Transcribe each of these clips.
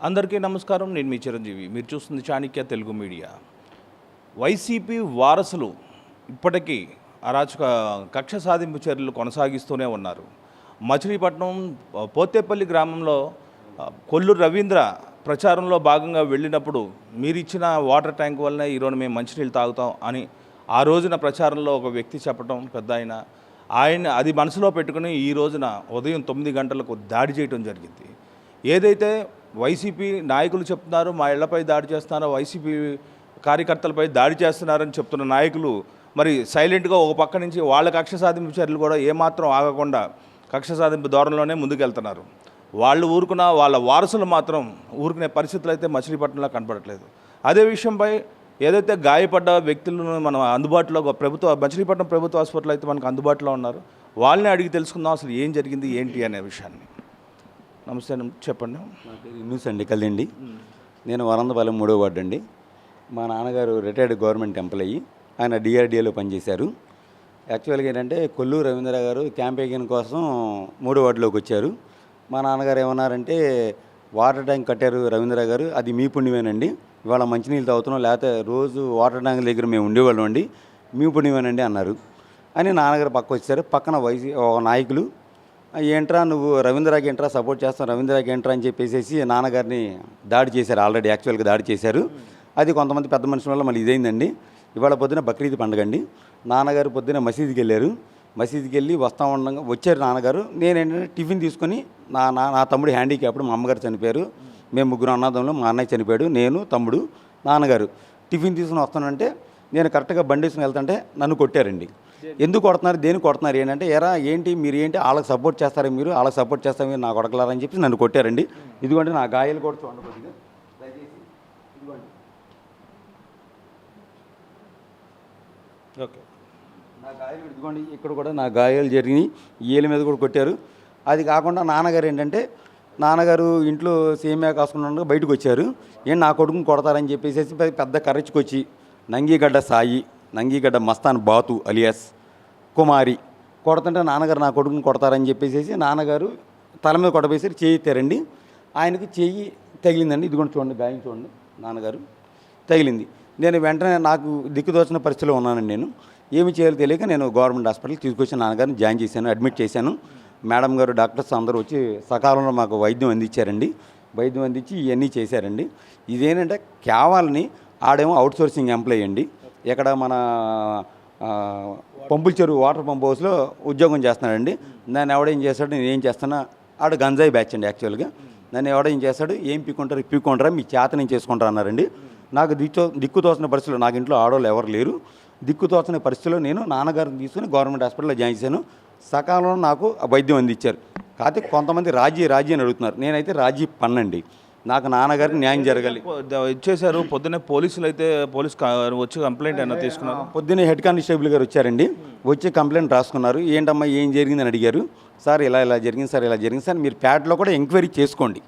అందరికీ నమస్కారం. నేను మీ చిరంజీవి. మీరు చూస్తుంది చాణక్య తెలుగు మీడియా. వైసీపీ వారసులు ఇప్పటికీ అరాచక కక్ష సాధింపు చర్యలు కొనసాగిస్తూనే ఉన్నారు. మచిలీపట్నం పోతేపల్లి గ్రామంలో కొల్లూరు రవీంద్ర ప్రచారంలో భాగంగా వెళ్ళినప్పుడు మీరు ఇచ్చిన వాటర్ ట్యాంక్ వల్లనే ఈరోజు మేము మంచినీళ్ళు తాగుతాం అని ఆ రోజున ప్రచారంలో ఒక వ్యక్తి చెప్పడం పెద్ద ఆయన అది మనసులో పెట్టుకుని ఈ రోజున ఉదయం 9 గంటలకు దాడి చేయడం జరిగింది. ఏదైతే వైసీపీ నాయకులు చెప్తున్నారు మా ఇళ్లపై దాడి చేస్తున్నారో, వైసీపీ కార్యకర్తలపై దాడి చేస్తున్నారని చెప్తున్న నాయకులు మరి సైలెంట్గా ఒక పక్క నుంచి వాళ్ళ కక్ష సాధింపు చర్యలు కూడా ఏమాత్రం ఆగకుండా కక్ష సాధింపు ధోరణిలోనే ముందుకెళ్తున్నారు. వాళ్ళు ఊరుకున్న వాళ్ళ వారసులు మాత్రం ఊరుకునే పరిస్థితులు అయితే మచిలీపట్నంలో కనపడట్లేదు. అదే విషయంపై ఏదైతే గాయపడ్డ వ్యక్తులను మనం అందుబాటులో మచిలీపట్నం ప్రభుత్వ హాస్పిటల్ అయితే మనకు అందుబాటులో ఉన్నారు. వాళ్ళని అడిగి తెలుసుకుందాం అసలు ఏం జరిగింది ఏంటి అనే విషయాన్ని. నమస్తే, చెప్పండి. నా పేరు న్యూస్ అండి కల్లండి. నేను వరందపాలెం 3వ వార్డు అండి. మా నాన్నగారు రిటైర్డ్ గవర్నమెంట్ ఎంప్లాయీ. ఆయన డిఆర్డిఏలో పనిచేశారు. యాక్చువల్గా ఏంటంటే కొల్లూరు రవీంద్ర గారు క్యాంపెయిన్ కోసం 3వ వార్డులోకి వచ్చారు. మా నాన్నగారు ఏమన్నారంటే వాటర్ ట్యాంక్ కట్టారు రవీంద్ర గారు, అది మీ పుణ్యమేనండి, ఇవాళ మంచినీళ్ళు తాగుతున్నాం, లేకపోతే రోజు వాటర్ ట్యాంక్ దగ్గర మేము ఉండేవాళ్ళం అండి, మీ పుణ్యమేనండి అన్నారు. అని నాన్నగారు పక్క వచ్చారు. పక్కన నాయకులు ఏంట్రా నువ్వు రవీంద్రకి ఏంట్రా సపోర్ట్ చేస్తావు, రవీంద్రకి ఏంట్రా అని చెప్పేసి నాన్నగారిని దాడి చేశారు. ఆల్రెడీ యాక్చువల్గా దాడి చేశారు. అది కొంతమంది పెద్ద మనుషుల వల్ల మళ్ళీ ఇదైందండి. ఇవాళ పొద్దున బక్రీద్ పండుగ అండి. నాన్నగారు పొద్దున మసీదుకి వెళ్ళారు. మసీదుకి వెళ్ళి వస్తూ ఉండగా వచ్చారు నాన్నగారు. నేనేంటంటే టిఫిన్ తీసుకొని నా తమ్ముడు హ్యాండిక్యాప్డ్, మా అమ్మగారు చనిపోయారు, మేము 3 అన్నదమ్ములు, మా అన్నయ్య చనిపోయాడు, నేను తమ్ముడు నాన్నగారు టిఫిన్ తీసుకుని వస్తానంటే నేను కరెక్ట్గా బండి వేసుకుని వెళ్తుంటే నన్ను కొట్టారండి. ఎందుకు కొడుతున్నారు, దేనికి కొడుతున్నారు ఏంటంటే, ఎరా ఏంటి మీరు ఏంటి వాళ్ళకి సపోర్ట్ చేస్తారా, మీరు వాళ్ళకి సపోర్ట్ చేస్తారా, మీరు నా కొడకలారని చెప్పి నన్ను కొట్టారండి. ఇదిగోండి నా గాయాలు కూడా చూడండి కొద్దిగా, దయచేసి ఇదిగోండి ఓకే. నా గాయాలు ఇదిగోండి, ఇక్కడ కూడా నా గాయాలు జరిగినాయి, ఏళ్ళ మీద కూడా కొట్టారు. అది కాకుండా నాన్నగారు ఏంటంటే, నాన్నగారు ఇంట్లో సేమియా కాసుకున్న బయటకు వచ్చారు. ఏం నా కొడుకుని కొడతారని చెప్పేసి పెద్ద కర్రెచ్చుకొచ్చి నంగిగడ్డ సాయి, నంగిగడ్డ మస్తాన్ బాతు అలియాస్ కుమారి కొడుతుంటే నాన్నగారు నా కొడుకుని కొడతారని చెప్పేసి నాన్నగారు తల మీద కొట్టబోసి చేయి ఎత్తారండి. ఆయనకి చెయ్యి తగిలిందండి. ఇదిగోండి చూడండి, గాయం చూడండి, నాన్నగారు తగిలింది. నేను వెంటనే నాకు దిక్కుదోచిన పరిస్థితిలో ఉన్నానండి. నేను ఏమి చేయాలో తెలియక నేను గవర్నమెంట్ హాస్పిటల్కి తీసుకొచ్చి నాన్నగారిని జాయిన్ చేశాను, అడ్మిట్ చేశాను. మేడం గారు డాక్టర్స్ అందరూ వచ్చి సకాలంలో మాకు వైద్యం అందించారండి. వైద్యం అందించి ఇవన్నీ చేశారండి. ఇదేంటంటే కేవలని ఆడేమో అవుట్సోర్సింగ్ ఎంప్లాయీ అండి. ఇక్కడ మన పంపుల చెరువు వాటర్ పంప్ హౌస్లో ఉద్యోగం చేస్తున్నాడండి. నన్ను ఎవడేం చేస్తాడు, నేను ఏం చేస్తున్నా, ఆడు గంజాయి బ్యాచ్ అండి. యాక్చువల్గా నన్ను ఎవడేం చేస్తాడు, ఏం పీక్కుంటారా మీ చేత నేను చేసుకుంటా అన్నారండి. నాకు దిక్కు తోచిన పరిస్థితుల్లో, నాకు ఇంట్లో ఆడవాళ్ళు ఎవరు లేరు, దిక్కు తోచిన పరిస్థితుల్లో నేను నాన్నగారిని తీసుకుని గవర్నమెంట్ హాస్పిటల్లో జాయిన్ చేశాను. సకాలంలో నాకు వైద్యం అందించారు. కాకపోతే కొంతమంది రాజీ అని అడుగుతున్నారు. నేనైతే రాజీ పన్నండి, నాకు నాన్నగారికి న్యాయం జరగాలి. ఇచ్చేశారు పొద్దున్నే పోలీసులు అయితే వచ్చి కంప్లైంట్ అయినా తీసుకున్నారు. పొద్దున్నే హెడ్ కానిస్టేబుల్ గారు వచ్చారండి. వచ్చి కంప్లైంట్ రాసుకున్నారు. ఏంటమ్మా ఏం జరిగిందని అడిగారు. సార్ ఇలా జరిగింది సార్, ఇలా జరిగింది సార్, మీరు ప్యాడ్లో కూడా ఎంక్వైరీ చేసుకోండి,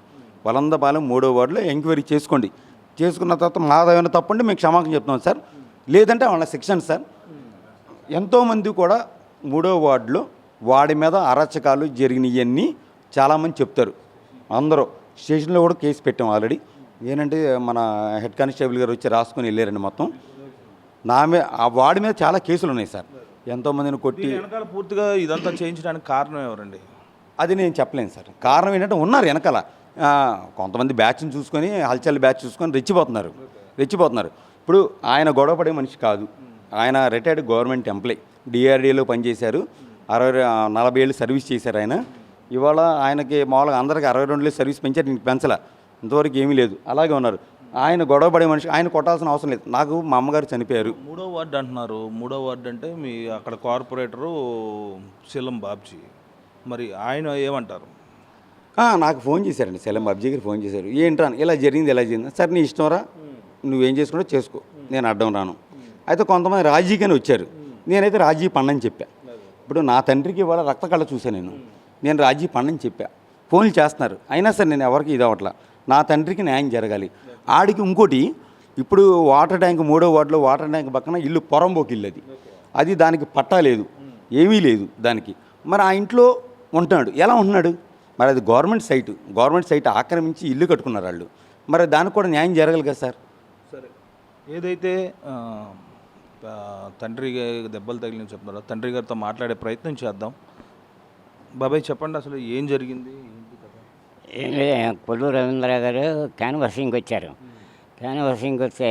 వలందపాలెం 3వ వార్డులో ఎంక్వైరీ చేసుకోండి, చేసుకున్న తర్వాత మాదేమైనా తప్పండి మేము క్షమాపణ చెప్తున్నాం సార్, లేదంటే వాళ్ళ శిక్షణ సార్. ఎంతోమంది కూడా 3వ వార్డులో వాడి మీద అరాచకాలు జరిగినవన్నీ చాలామంది చెప్తారు. అందరూ స్టేషన్లో కూడా కేసు పెట్టాం ఆల్రెడీ. ఏంటంటే మన హెడ్ కానిస్టేబుల్ గారు వచ్చి రాసుకొని వెళ్ళారండి. మొత్తం వాడి మీద చాలా కేసులు ఉన్నాయి సార్. ఎంతోమందిని కొట్టి వెనకాల పూర్తిగా ఇదంతా చేయించడానికి కారణం ఎవరండి? అది నేను చెప్పలేను సార్. కారణం ఏంటంటే ఉన్నారు వెనకాల కొంతమంది బ్యాచ్ని చూసుకొని, హల్చల్ బ్యాచ్ చూసుకొని రెచ్చిపోతున్నారు. ఇప్పుడు ఆయన గొడవపడే మనిషి కాదు. ఆయన రిటైర్డ్ గవర్నమెంట్ ఎంప్లాయీ, డిఆర్డీఏలో పనిచేశారు. 40 ఏళ్ళు సర్వీస్ చేశారు ఆయన. ఇవాళ ఆయనకి మామూలుగా అందరికీ 62 సర్వీస్ పెంచారు, నేను పెంచలా, ఇంతవరకు ఏమీ లేదు, అలాగే ఉన్నారు. ఆయన గొడవపడే మనిషి, ఆయన కొట్టాల్సిన అవసరం లేదు. నాకు మా అమ్మగారు చనిపోయారు. 3వ వార్డు అంటున్నారు. 3వ వార్డు అంటే మీ అక్కడ కార్పొరేటరు సెలం బాబ్జీ, మరి ఆయన ఏమంటారు? నాకు ఫోన్ చేశారండి, సెలం బాబ్జీ గారు ఫోన్ చేశారు. ఏంట్రా ఇలా జరిగింది సార్, నీ ఇష్టంరా, నువ్వేం చేసుకుంటో చేసుకో, నేను అడ్డం రాను. అయితే కొంతమంది రాజీగానే వచ్చారు. నేనైతే రాజీ పన్నని చెప్పా. ఇప్పుడు నా తండ్రికి ఇవాళ రక్త కళ్ళ చూశాను, నేను రాజీ పన్నని చెప్పా. ఫోన్లు చేస్తున్నారు, అయినా సరే నేను ఎవరికి ఇదవట్లా. నా తండ్రికి న్యాయం జరగాలి. ఆడికి ఇంకోటి, ఇప్పుడు వాటర్ ట్యాంక్ 3వ వార్డులో వాటర్ ట్యాంక్ పక్కన ఇల్లు పొరంబోకి ఇల్లు, అది దానికి పట్టా లేదు, ఏమీ లేదు దానికి. మరి ఆ ఇంట్లో ఉంటున్నాడు, ఎలా ఉంటున్నాడు? మరి అది గవర్నమెంట్ సైట్ ఆక్రమించి ఇల్లు కట్టుకున్నారు వాళ్ళు. మరి దానికి కూడా న్యాయం జరగాలి కదా సార్. సరే, ఏదైతే తండ్రి దెబ్బలు తగిలిన చెప్తున్నారో తండ్రి గారితో మాట్లాడే ప్రయత్నం చేద్దాం. బాబాయ్ చెప్పండి, అసలు ఏం జరిగింది, ఏంటి కదా? ఏం లేదు, కొల్లూరు రవీంద్ర గారు క్యాన్వాసింగ్కి వచ్చారు. క్యాన్వాసింగ్కి వస్తే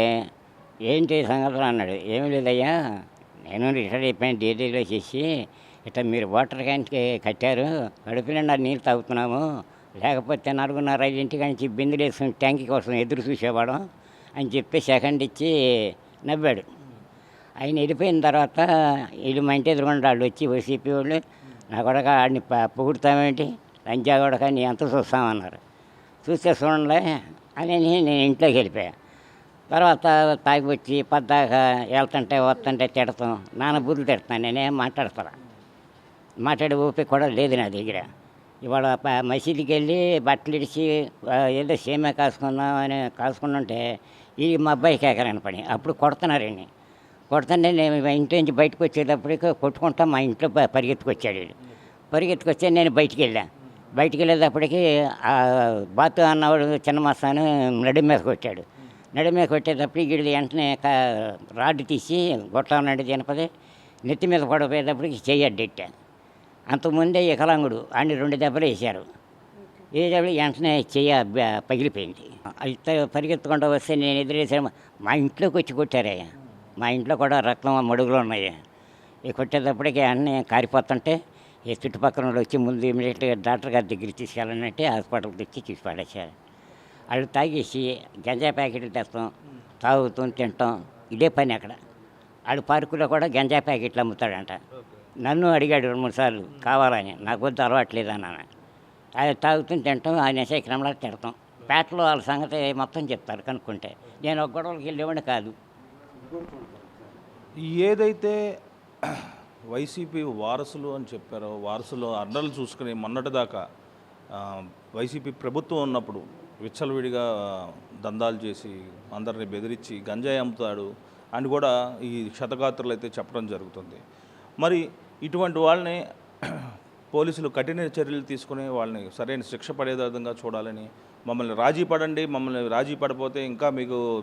ఏంటి సంగతులు అన్నాడు. ఏం లేదయ్యా, నేను రిటైర్ అయిపోయాను డీడీలో చేసి, ఇట్లా మీరు వాటర్ క్యాన్కి కట్టారు, కడుపు నిండా నీళ్ళు తాగుతున్నాము, లేకపోతే 4:30 నుంచి బిందెలు వేసుకుని ట్యాంకీ కోసం ఎదురు చూసేవాడు అని చెప్పి సెకండ్ ఇచ్చి నవ్వాడు. ఆయన వెళ్ళిపోయిన తర్వాత వీళ్ళు మా ఇంటి ఎదురుకుండా వాళ్ళు వచ్చి వైసీపీ వాళ్ళు, నా కొడక ఆడిని పొగుడుతామేంటి, లంచా కొడక నీ అంత చూస్తామన్నారు. చూస్తే చూడండి అని నేను ఇంట్లోకి వెళ్ళిపోయా. తర్వాత తాగి వచ్చి పద్దాకా వెళ్తుంటే వస్తుంటే తిడతాం, నాన్న బుద్ధులు తిడతాను, నేనేం మాట్లాడే ఓపిక కూడా లేదు నా దగ్గర. ఇవాళ మసీదుకి వెళ్ళి బట్టలు ఇడిచి ఏదో సేమే కాసుకుందామని కాసుకుంటుంటే ఈ మా అబ్బాయికి ఎకరాని పని. అప్పుడు కొడుతున్నారండి. కొడుతుంటే నేను ఇంటి నుంచి బయటకు వచ్చేటప్పటికి కొట్టుకుంటా మా ఇంట్లో పరిగెత్తుకొచ్చాడు. పరిగెత్తుకొచ్చా, నేను బయటికి వెళ్ళేటప్పటికి బాతు అన్నవాడు చిన్న మస్తాను నడి మీద కొట్టాడు. నడి మీద కొట్టేటప్పటికి వీళ్ళు వెంటనే రాడ్డు తీసి గొట్టం నడి తినపది నెత్తి మీద పడిపోయేటప్పటికి చెయ్యడ్డెట్టా. అంతకుముందే వికలాంగుడు ఆడిని 2 దెబ్బలు వేశారు. వేసేటప్పుడు వెంటనే చెయ్య పగిలిపోయింది. అయితే పరిగెత్తుకుంటూ వస్తే నేను ఎదురేసాను. మా ఇంట్లోకి వచ్చి కొట్టారయ్యా. మా ఇంట్లో కూడా రక్తం మడుగులు ఉన్నాయి. ఈ కొట్టేటప్పటికి అన్నీ కారిపోతుంటే ఈ చుట్టుపక్కల వచ్చి ముందు ఇమీడియట్గా డాక్టర్ గారి దగ్గరికి తీసుకెళ్ళాలంటే హాస్పిటల్కి తెచ్చి తీసి పడేసారు. వాళ్ళు తాగేసి గంజా ప్యాకెట్లు తెస్తాం, తాగుతాం, తింటాం, ఇదే పని అక్కడ. ఆడు పార్కులో కూడా గంజా ప్యాకెట్లు అమ్ముతాడంట. నన్ను అడిగాడు 2-3 సార్లు కావాలని, నాకు వద్దు అలవాట్లేదు అన్నాను. అది తాగుతాం, తింటాం, ఆయన క్రమంలో తిడతాం. పేటలో వాళ్ళ సంగతి మొత్తం చెప్తారు కనుక్కుంటే. నేను ఒక గొడవలకి వెళ్ళేవాడిని కాదు. ఏదైతే వైసీపీ వారసులు అని చెప్పారో, వారసులు అండలు చూసుకుని మొన్నటిదాకా వైసీపీ ప్రభుత్వం ఉన్నప్పుడు విచ్చలవిడిగా దందాలు చేసి అందరిని బెదిరించి గంజాయి అమ్ముతాడు అని కూడా ఈ క్షతగాత్రులు అయితే చెప్పడం జరుగుతుంది. మరి ఇటువంటి వాళ్ళని పోలీసులు కఠిన చర్యలు తీసుకుని వాళ్ళని సరైన శిక్ష పడే విధంగా చూడాలని, మమ్మల్ని రాజీ పడిపోతే ఇంకా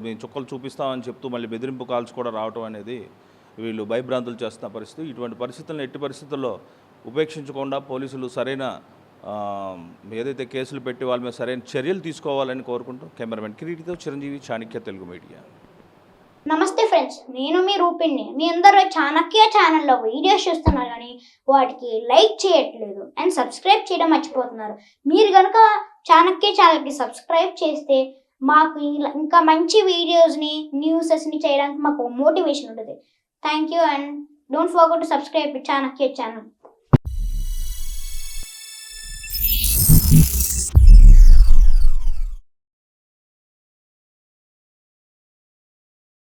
మీ చుక్కలు చూపిస్తామని చెప్తూ మళ్ళీ బెదిరింపు కాల్స్ కూడా రావటం అనేది వీళ్ళు భయభ్రాంతులు చేస్తున్న పరిస్థితి. ఇటువంటి పరిస్థితులను ఎట్టి పరిస్థితుల్లో ఉపేక్షించకుండా పోలీసులు సరైన ఏదైతే కేసులు పెట్టి వాళ్ళ మీద సరైన చర్యలు తీసుకోవాలని కోరుకుంటూ కెమెరామెన్ కిరీటితో చిరంజీవి, చాణక్య తెలుగు మీడియా. నమస్తే ఫ్రెండ్స్, నేను మీ రూపిణి. మీ అందరూ చాణక్య ఛానల్లో వీడియోస్ చూస్తున్నారు కానీ వాటికి లైక్ చేయట్లేదు అండ్ సబ్స్క్రైబ్ చేయడం మర్చిపోతున్నారు. మీరు కనుక చాణక్య ఛానల్కి సబ్స్క్రైబ్ చేస్తే మాకు ఇంకా మంచి వీడియోస్ని, న్యూసెస్ని చేయడానికి మాకు మోటివేషన్ ఉంటుంది. Thank you and don't forget to subscribe Chanakya channel.